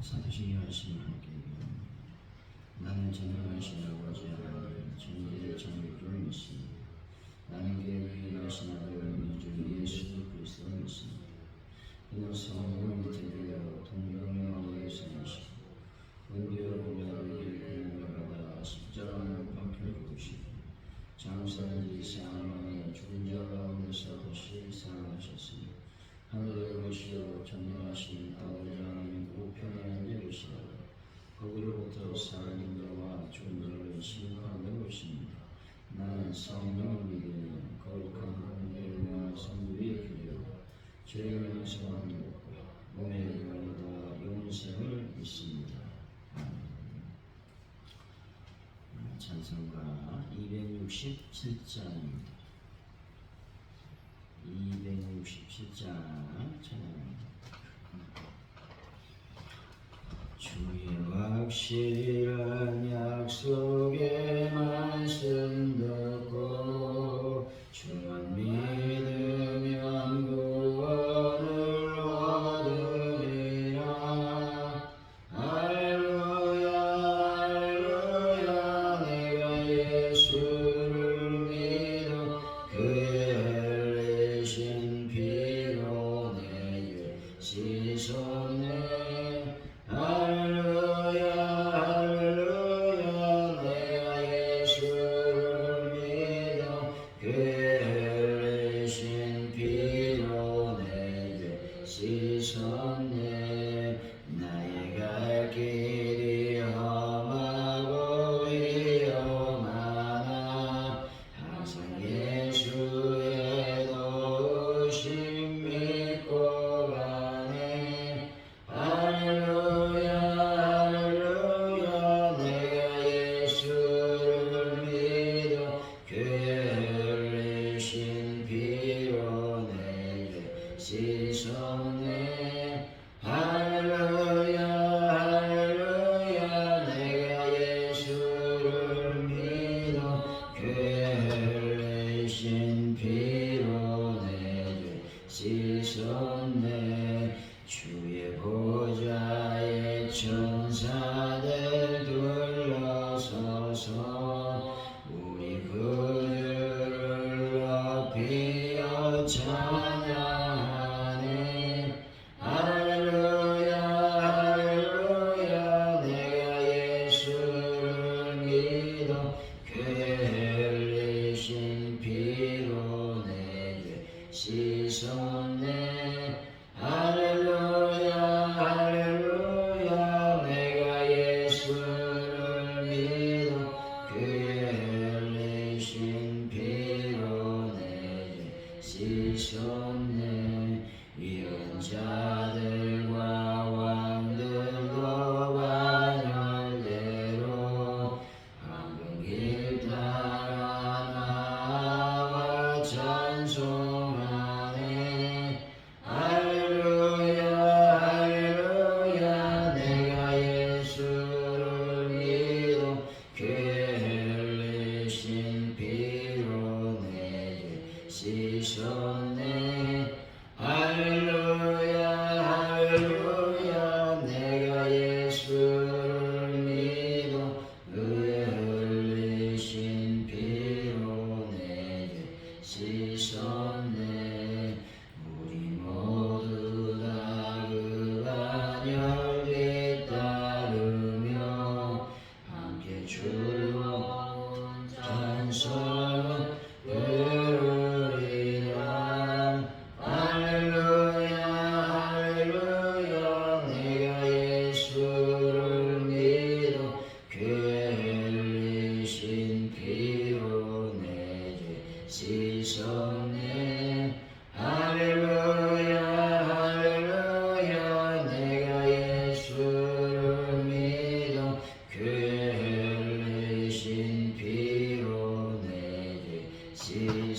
사도신경하신 하나님께 나는 전능하신 아버지 하나님 천지의 창조주이시니 나는 교회하신 아들 우리 주 예수 그리스도를 믿습니다. 그는 성령을 밑에 되어 동정녀의 성이시고 본디오 빌라도에게 고난을 받아 십자가를 박혀 죽으시고 장사한 지 사흘 죽은 자 가운데서 다시 살아나셨으니 하늘에 오르시어 전능하신 아버지 하나님 우편에 앉으시다가 거기로부터 살아있는 자와 죽은 자를 심판하러 오십니다. 나는 성령을 믿으며 거룩한 공예와 성부의 교회와 죄를 용서하는 것과 몸의 구원과 영생을 믿습니다. 찬송가 267장입니다. 267장 찬양합니다. 주의 확실한 약속의 말씀 듣고 주만 믿으면 구원을 얻으리라. 할렐루야 할렐루야 내가 예수를 믿어 그의 흘리신 피로 내 죄 씻었네. 할렐루야 할렐루야 내가 예수를 믿어 그의 흘리신 피로 내 죄 씻었네. 나의 갈 길이 험하고 위험하나 항상 예수의 도우심 믿고 가네. 할렐루야 할렐루야 내가 예수를 믿어 그의 흘리신 피로 내 죄 씻었네. 할렐루야 할렐루야 내가 예수를 믿어 그의 흘리신 피로 내 죄 씻었네. 주의 보좌에 천사들 둘러서서 우리 그들을 높이어 찬양하네. 할렐루야 할렐루야 내가 예수를 믿어 그의 흘리신 피로 내 죄 씻었네. 할렐루야 할렐루야 내가 예수를 믿어 그의 흘리신 피로 내 죄 씻었네. 이런 자들과 왕들도 반열대로 황금 길 따라 나와 찬송하네. 할렐루야 할렐루야 내가 예수를 믿어 그의 흘리신 피로 내 죄 씻었네. 할렐루야 할렐루야 내가 예수를 믿어 그의 흘리신 피로 내 죄 씻었네. 우리 모두 다 그 반열 뒤따르며 함께 주로 찬송 부르리라. 할렐루야 할렐루야 내가 예수를 믿어 그의 흘리신 피로 내 죄 씻었네. 할렐루야 할렐루야 내가 예수를 믿어 그의 흘리신 피로 내 죄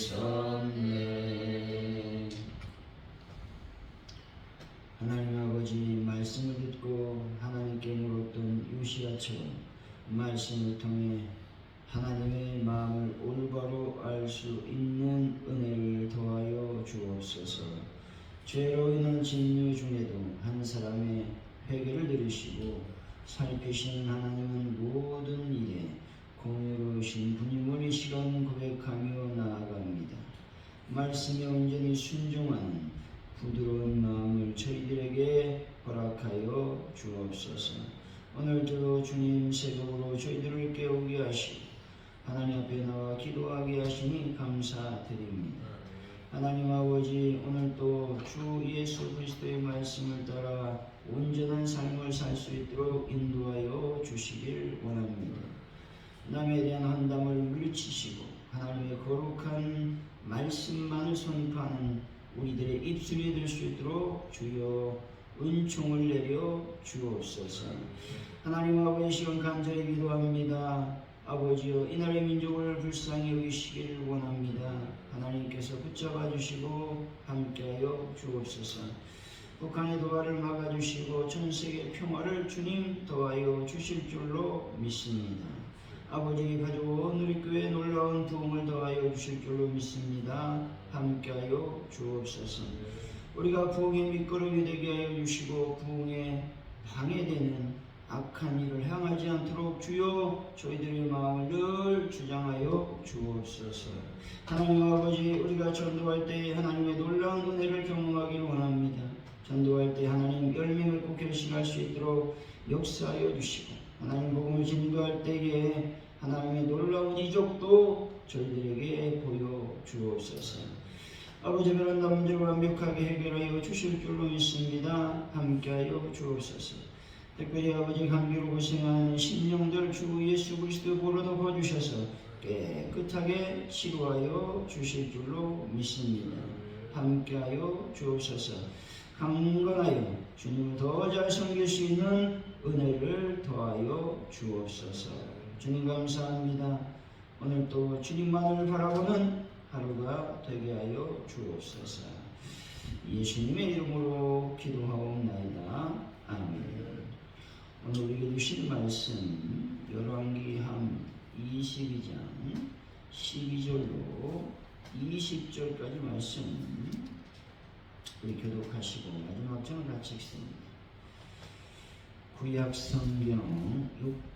씻었네. 하나님 아버지 말씀을 듣고 하나님께 물었던 요시야처럼 말씀을 통해 하나님의 마음을 올바로 알 수 있는 은혜를 더하여 주옵소서. 죄로 인한 진유 중에도 한 사람의 회개를 들으시고 살피신 하나님은 모든 일에 공의로우신 분임을 이 시간 고백하며 나아갑니다. 말씀에 온전히 순종하는 부드러운 마음을 저희들에게 허락하여 주옵소서. 오늘도 주님 새벽으로 저희들을 깨우게 하시고 하나님 앞에 나와 기도하게 하시니 감사드립니다. 하나님 아버지, 오늘도 주 예수 그리스도의 말씀을 따라 온전한 삶을 살 수 있도록 인도하여 주시길 원합니다. 남에 대한 한담을 물리치시고 하나님의 거룩한 말씀만을 선포하는 우리들의 입술이 될 수 있도록 주여 은총을 내려 주옵소서. 하나님 아버지, 시간 간절히 기도합니다. 아버지여, 이날의 민족을 불쌍히 여기시기를 원합니다. 하나님께서 붙잡아 주시고 함께하여 주옵소서. 북한의 도발을 막아주시고 전 세계 평화를 주님 더하여 주실 줄로 믿습니다. 아버지, 가지고 누리교회 놀라운 부흥을 더하여 주실 줄로 믿습니다. 함께하여 주옵소서. 우리가 부흥의 밑거름이 되게 하여 주시고 부흥에 방해되는 악한 일을 향하지 않도록 주여 저희들의 마음을 늘 주장하여 주옵소서. 하나님 아버지, 우리가 전도할 때 하나님의 놀라운 은혜를 경험하기를 원합니다. 전도할 때 하나님 열매를 꼭 결실할 수 있도록 역사하여 주시고 하나님 복음을 전도할 때에 하나님의 놀라운 이적도 저희들에게 보여 주옵소서. 아버지, 베란다 문제를 완벽하게 해결하여 주실 줄로 믿습니다. 함께하여 주옵소서. 특별히 아버지, 감기로 고생하는 심령들 주 예수 그리스도 보러 덮어주셔서 깨끗하게 치료하여 주실 줄로 믿습니다. 함께하여 주옵소서. 강건하여 주님을 더 잘 섬길 수 있는 은혜를 더하여 주옵소서. 주님 감사합니다. 오늘도 주님만을 바라보는 하루가 되게 하여 주옵소서. 예수님의 이름으로 기도하옵나이다. 아멘. 오늘 우리에게 주신 말씀 열왕기함 22장 12절로 20절까지 말씀 우리 교독하시고 마지막 장을 같이 읽습니다. 구약 성경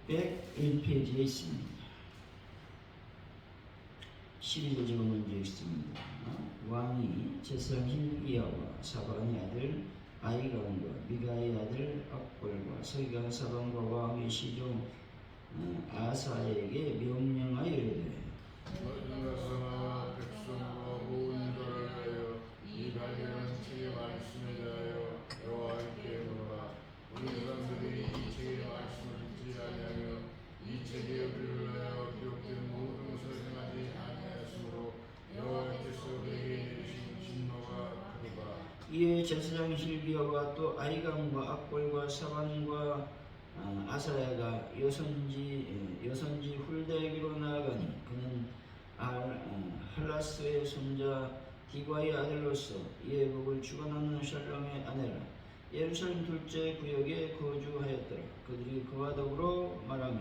601페이지에 있습니다. 12절 제가 먼저 읽습니다. 왕이 제사장 hil기야와 사반의 아들 아히감과 미가의 아들 악볼과 서기관 사반과 왕의 시종 아사에게 명령하여 이르되 너희가 백성과 온 이들을 위하여 이 발견한 책의 말씀에 대하여 여호와께 물어라. 우리 사람들이 이 책의 말씀을 듣지 아니하며 이 책에 우리를 위하여 기록된 모든 것을 행하지 아니하였으므로 여호와께서 우리에게 내리신 진노가 그르다. 이에 제사장 hil기야와 또 아히감과 악볼과 사반과 아사야가 여선지 훌다에게로 나아가니 그는 할라스의 손자 디바의 아들로서 예복을 주관하는 샬롬의 아내라. 예루살렘 둘째 구역에 거주하였더라. 그들이 그와 더불어 말하며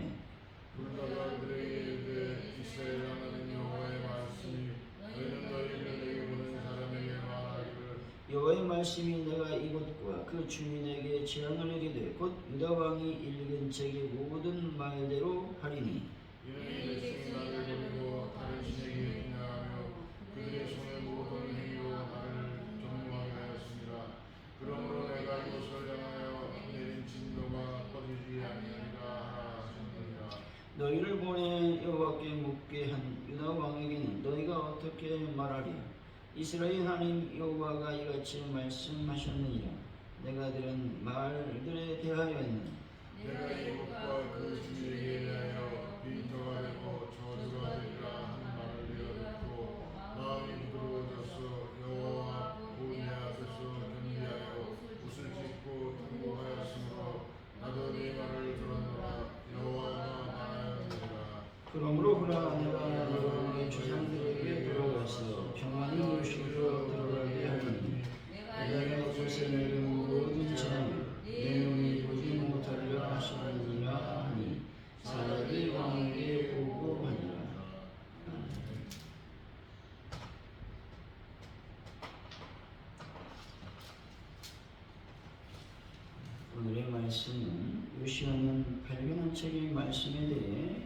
훌다가 그들에게 이르되 이스라엘 하나님 여호와의 말씀이 너희는 너희를 내게 보낸 사람에게 말하기를 여호와의 말씀이 내가 이곳과 그 주민에게 재앙을 내리되 곧 유다 왕이 읽은 책의 모든 말대로 하리니 이는 이 백성이 나를 버리고 다른 신에게 인하하며 그들의 손의 모든 행위로 나를 전무하게 하였습니다. 그러므로 내가 이것을 향하여 내린 진노가 꺼지지 아니하리라 하셨느니라. 너희를 보내 여호와께 묻게 한 유다 왕에게는 너희가 어떻게 말하랴? 이스라엘 하나님 여호와가 이같이 말씀하셨느니라. 내가 들은 말들에 대하여는 내가 이것과 그 주에게 대하여 빈터가 되고 저주가 되리라 한 말을 내가 듣고 마음이 부드러워져서 여호와 곧 내 앞에서 견디하여 옷을 찢고 통곡하였으므로 나도 네 말을 들었노라. 여호와가 말하였느니라. 그러므로 그러나 내가 너희의 조상들에게 돌아가서 평안히 요시로 들어가게 하니 내가 이곳에 내린 모든 재앙을 내 눈이 보지 못하리라 하시느니라 하니 사람이 왕에게 보고하니라. 오늘의 말씀은 요시아는 발견한 책의 말씀에 대해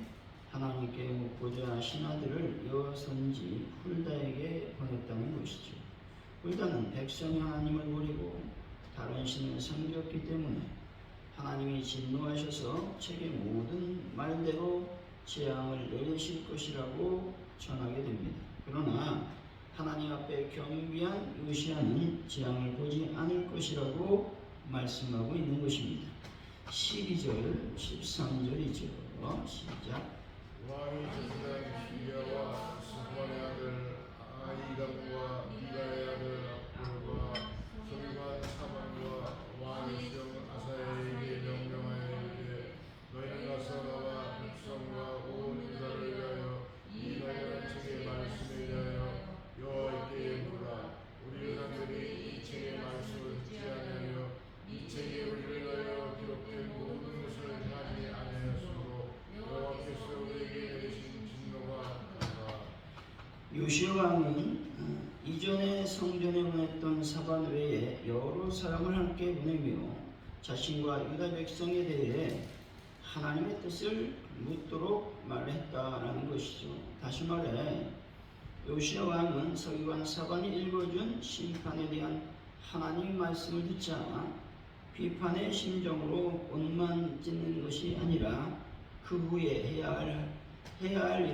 하나님께 묻고자 신하들을 여선지 훌다에게 보냈다는 것이죠. 훌다는 백성이 하나님을 버리고 다른 신을 섬겼기 때문에 하나님이 진노하셔서 책의 모든 말대로 재앙을 내리실 것이라고 전하게 됩니다. 그러나 하나님 앞에 겸비한 요시아는 재앙을 보지 않을 것이라고 말씀하고 있는 것입니다. 12절, 13절이죠. 시작. 왕이 제사장 시기야와 스fan의 아들 아히감과 미가의 아들 악볼과 서기관 사반과 왕의 종 아사야에게 명령하여 이르되 너희는 가서 나와 백성과 온 유다를 위하여 이 발견한 책의 말씀에 대하여 여호와께 물으라. 우리 유다들이 이 책의 말씀을 듣지 아니하여 이 책에 우리를 위하여 기록된 모든 것을 하지 아니하였으므로 여호와께서 우리에게 내리신 진노가 크다. 요시아 왕은 이전에 성전에 보냈던 사반 외에 여러 사람을 함께 보내며 자신과 유다 백성에 대해 하나님의 뜻을 묻도록 말했다라는 것이죠. 다시 말해 요시아 왕은 서기관 사반이 읽어준 심판에 대한 하나님의 말씀을 듣자 비판의 심정으로 옷만 찢는 것이 아니라 그 후에 해야 할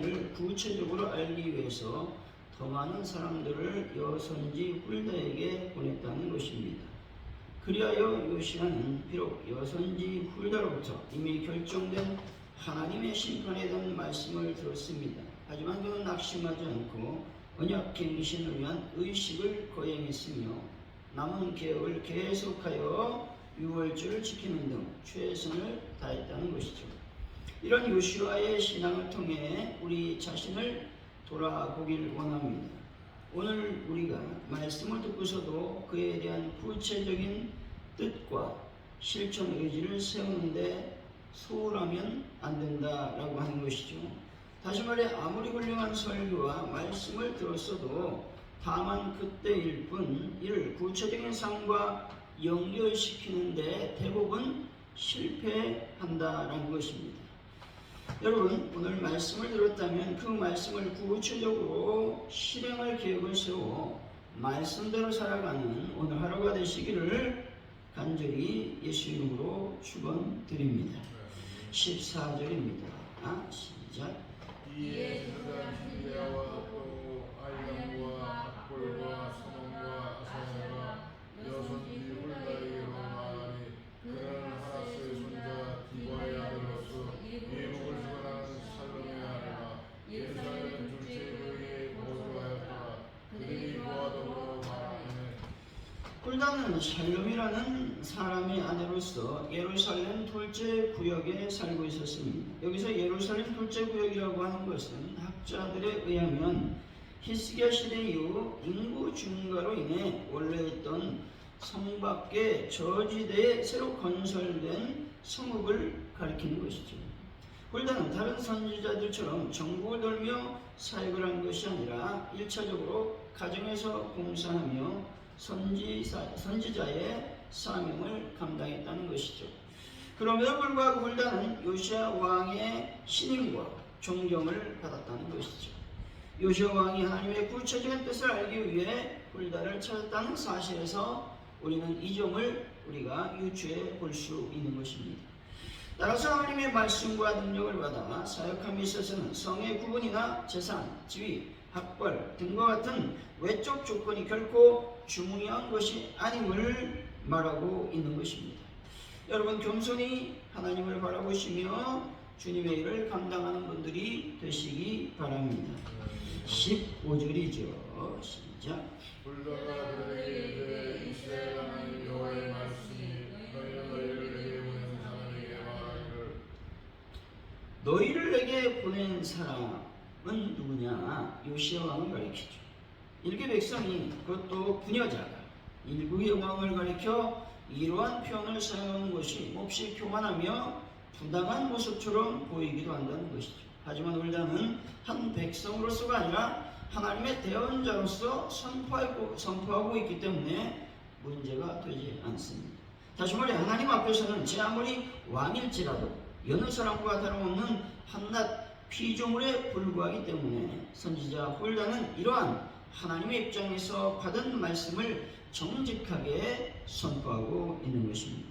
일을 구체적으로 알기 위해서 더 많은 사람들을 여선지 훌다에게 보냈다는 것입니다. 그리하여 요시아는 비록 여선지 훌다로부터 이미 결정된 하나님의 심판에 대한 말씀을 들었습니다. 하지만 그는 낙심하지 않고 언약 갱신을 위한 의식을 거행했으며 남은 계획을 계속하여 유월절을 지키는 등 최선을 다했다는 것이죠. 이런 요시아의 신앙을 통해 우리 자신을 돌아보길 원합니다. 오늘 우리가 말씀을 듣고서도 그에 대한 구체적인 뜻과 실천 의지를 세우는데 소홀하면 안 된다라고 하는 것이죠. 다시 말해 아무리 훌륭한 설교와 말씀을 들었어도 다만 그때일 뿐 이를 구체적인 삶과 연결시키는데 대부분 실패한다라는 것입니다. 여러분 오늘 말씀을 들었다면 그 말씀을 구체적으로 실행할 계획을 세워 말씀대로 살아가는 오늘 하루가 되시기를 간절히 예수 이름으로 축원드립니다. 14절입니다. 시작. 이에 제사장 시기야와 또 아히감과 악볼과 서mon과 아사야가 여선지 훌다에게로 나아가니 그는 하나스의 손자 디바의 아들로서 예복을 주관하는 살롬의 아내가 예루살렘 둘째 그에게 거주하였더라. 그들이 그와 더불어 말하기를 훌다는 샬롬이라는 사람의 아내로서 예루살렘 둘째 구역에 살고 있었습니다. 여기서 예루살렘 둘째 구역이라고 하는 것은 학자들에 의하면 히스기야 시대 이후 인구 증가로 인해 원래 있던 성 밖의 저지대에 새로 건설된 성읍을 가리키는 것이죠. 훌다는 다른 선지자들처럼 전국을 돌며 사역을 한 것이 아니라 1차적으로 가정에서 봉사하며 선지자의 사명을 감당했다는 것이죠. 그럼에도 불구하고 훌다는 요시아 왕의 신임과 존경을 받았다는 것이죠. 요시아 왕이 하나님의 구체적인 뜻을 알기 위해 훌다를 찾았다는 사실에서 우리는 이 점을 우리가 유추해 볼 수 있는 것입니다. 따라서 하나님의 말씀과 능력을 받아 사역함에 있어서는 성의 구분이나 재산, 지위, 학벌 등과 같은 외적 조건이 결코 중요한 것이 아님을 말하고 있는 것입니다. 여러분 겸손히 하나님을 바라보시며 주님의 일을 감당하는 분들이 되시기 바랍니다. 15절이죠. 시작. 훌다가 그들에게 이르되 이스라엘 하나님 여호와의 말씀이 너희는 너희를 내게 보낸 사람에게 말하기를 너희를 내게 보낸 사람은 누구냐? 요시아 왕을 가리키죠. 일개 백성이 그것도 부녀자가 일국의 왕을 가리켜 이러한 표현을 사용하는 것이 몹시 교만하며 부당한 모습처럼 보이기도 한다는 것이죠. 하지만 훌다는 한 백성으로서가 아니라 하나님의 대언자로서 선포하고 있기 때문에 문제가 되지 않습니다. 다시 말해 하나님 앞에서는 제 아무리 왕일지라도 여느 사람과 다름없는 한낱 피조물에 불과하기 때문에 선지자 홀다는 이러한 하나님의 입장에서 받은 말씀을 정직하게 선포하고 있는 것입니다.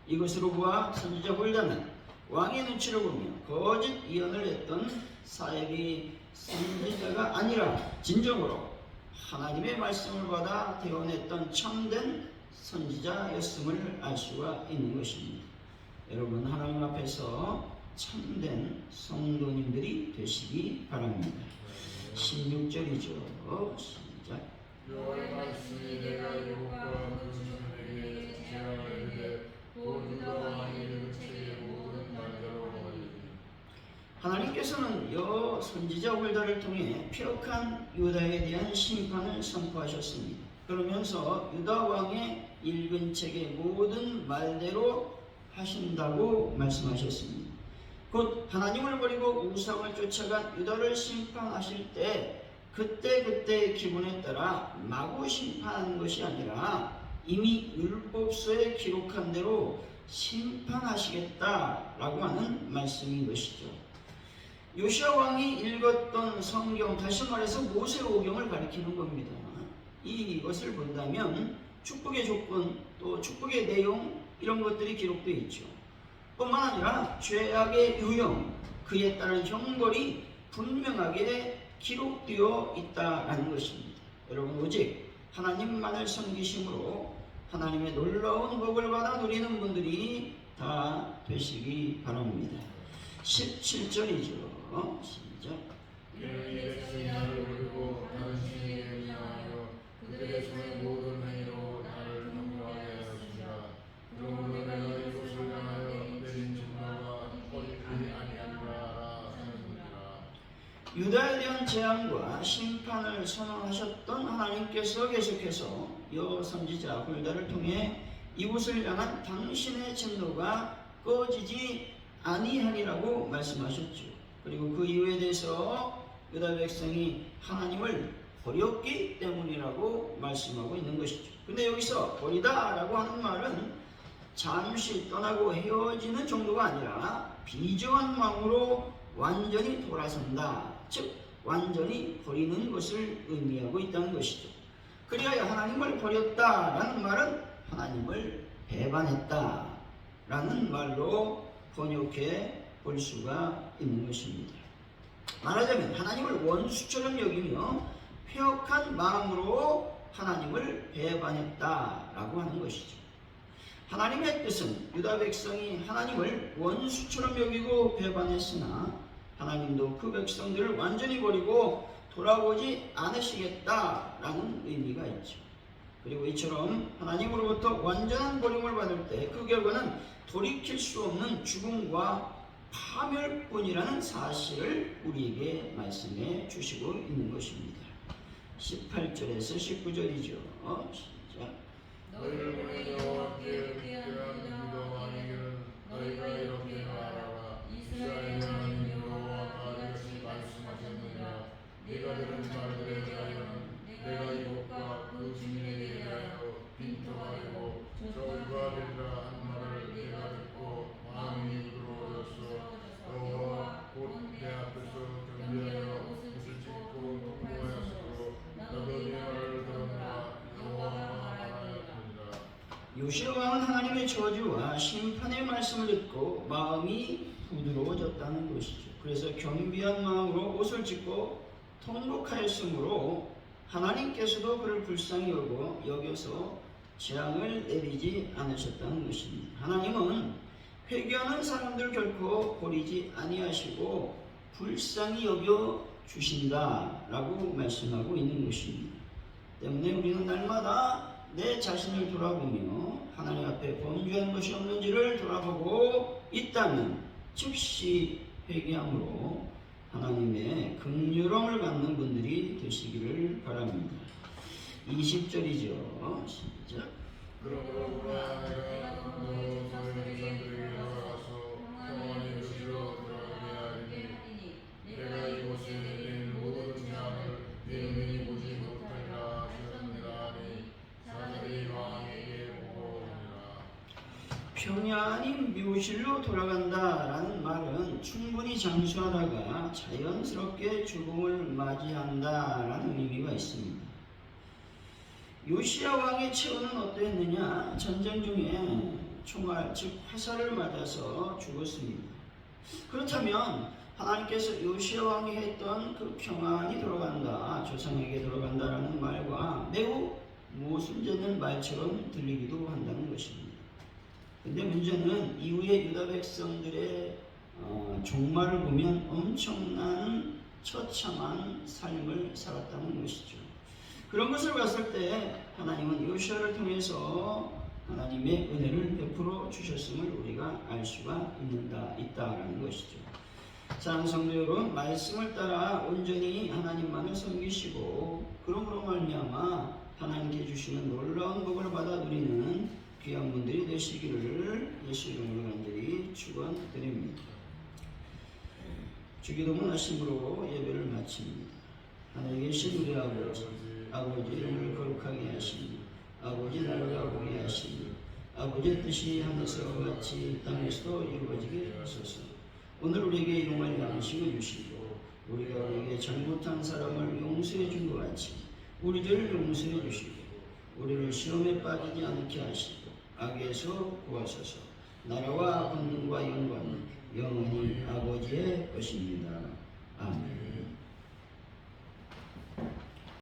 이것으로 보아 선지자 홀다는 왕의 눈치를 보며 거짓 예언을 했던 사역이 선지자가 아니라 진정으로 하나님의 말씀을 받아 대언했던 참된 선지자였음을 알 수가 있는 것입니다. 여러분, 하나님 앞에서 참된 성도님들이 되시기 바랍니다. 16절이죠. 시작. 여호와의 말씀이 내가 이곳과 그 주민에게 제안을 이르되 또 유다 왕이 그 책의 모든 말대로 하리니. 하나님께서는 여 선지자 홀다를 통해 폐역한 유다에 대한 심판을 선포하셨습니다. 그러면서 유다 왕의 읽은 책의 모든 말대로 하신다고 말씀하셨습니다. 곧 하나님을 버리고 우상을 쫓아간 유다를 심판하실 때 그때그때의 기분에 따라 마구 심판하는 것이 아니라 이미 율법서에 기록한 대로 심판하시겠다라고 하는 말씀인 것이죠. 요시야 왕이 읽었던 성경, 다시 말해서 모세오경을 가리키는 겁니다. 이것을 본다면 축복의 조건, 또 축복의 내용, 이런 것들이 기록되어 있죠. 뿐만 아니라 죄악의 유형, 그에 따른 형벌이 분명하게 기록되어 있다는 것입니다. 여러분, 오직 하나님만을 섬기심으로 하나님의 놀라운 복을 받아 누리는 분들이 다 되시기 바랍니다. 17절이죠. 시작. 이는 이 백성이 나를 버리고 다른 신에게 의지하여 그들의 손의 모든 행위로 나를 경고하게 하였습니다. 그러므로 내가 이곳을 향하여 내린 진노가 꺼지지 아니하리라 하였느니라. 유다에 대한 재앙과 심판을 선언하셨던 하나님께서 계속해서 여 선지자 홀다를 통해 이곳을 향한 당신의 진노가 꺼지지 아니하리라고 말씀하셨죠. 그리고 그 이유에 대해서 유다 백성이 하나님을 버렸기 때문이라고 말씀하고 있는 것이죠. 근데 여기서 버리다라고 하는 말은 잠시 떠나고 헤어지는 정도가 아니라 비정한 마음으로 완전히 돌아선다, 즉 완전히 버리는 것을 의미하고 있다는 것이죠. 그리하여 하나님을 버렸다라는 말은 하나님을 배반했다라는 말로 번역해 볼 수가 있는 것입니다. 말하자면 하나님을 원수처럼 여기며 폐역한 마음으로 하나님을 배반했다라고 하는 것이죠. 하나님의 뜻은 유다 백성이 하나님을 원수처럼 여기고 배반했으나 하나님도 그 백성들을 완전히 버리고 돌아오지 않으시겠다라는 의미가 있죠. 그리고 이처럼 하나님으로부터 완전한 버림을 받을 때 그 결과는 돌이킬 수 없는 죽음과 파멸뿐이라는 사실을 우리에게 말씀해 주시고 있는 것입니다. 18절에서 19절이죠. 시작. 너희를 보낸 여호와께 대한 유다 왕에게는 너희가 이렇게 말하라. 이스라엘의 하나님 여호와가 이같이 말씀하셨느니라. 네가 들은 말들에 대하여는 내가 이곳과 그 주민에게 대하여 빈통하리고 저주가 되리라 한 말을 내가 듣고 마음이 부드러워졌어. 여호와 곧 내 앞에서 경배하여 옷을 찢고 통보하였으므로 나도 네 말을 들었노라. 여호와가 말하였느니라. 요시야 왕은 하나님의 저주와 심판의 말씀을 듣고 마음이 부드러워졌다는 것이죠. 그래서 겸비한 마음으로 옷을 찢고 통곡하였으므로 하나님께서도 그를 불쌍히 여겨서 재앙을 내리지 않으셨다는 것입니다. 하나님은 회개하는 사람들 결코 버리지 아니하시고 불쌍히 여겨 주신다라고 말씀하고 있는 것입니다. 때문에 우리는 날마다 내 자신을 돌아보며 하나님 앞에 범죄한 것이 없는지를 돌아보고 있다면 즉시 회개함으로 하나님의 긍휼함을 받는 분들이 되시기를 바랍니다. 20절이죠. 시작. 그러므로 내가 너희 조상들에게 돌아가서 평안히 도시로 들어가게 하리니 내가 이곳에 내린 모든 재앙을 네 눈이 보지 못하리라 하셨느니라 하니 사자들이 왕에게 보고오니라. 평안이 묘실로 돌아간다라는 말은 충분히 장수하다가 자연스럽게 죽음을 맞이한다라는 의미가 있습니다. 요시야 왕의 최후는 어떠했느냐? 전쟁 중에 총알, 즉 화살을 맞아서 죽었습니다. 그렇다면 하나님께서 요시야 왕이 했던 그 평안이 돌아간다, 조상에게 돌아간다라는 말과 매우 모순되는 말처럼 들리기도 한다는 것입니다. 근데 문제는 이후에 유다 백성들의 종말을 보면 엄청난 처참한 삶을 살았다는 것이죠. 그런 것을 봤을 때 하나님은 요시야를 통해서 하나님의 은혜를 베풀어 주셨음을 우리가 알 수가 있다라는 것이죠. 사랑하는 성도 여러분, 말씀을 따라 온전히 하나님만을 섬기시고 그러므로 말미암아 하나님께 주시는 놀라운 복을 받아 누리는 귀한 분들이 되시기를 예수 이름으로 간절히 축원드립니다. 주기도문 하심으로 예배를 마칩니다. 하늘에 계신 우리 아버지 이름을 거룩하게 하시니 아버지 나라가 오게 하시니 아버지의 뜻이 하늘에서 같이 땅에서도 이루어지게 하소서. 오늘 우리에게 일용할 양식을 주시고 우리가 우리에게 잘못한 사람을 용서해 준 것 같이 우리를 용서해 주시고 우리를 시험에 빠지지 않게 하시고 악에서 구하소서. 나라와 권능과 영광은 영원히 아버지의 것입니다. 아멘.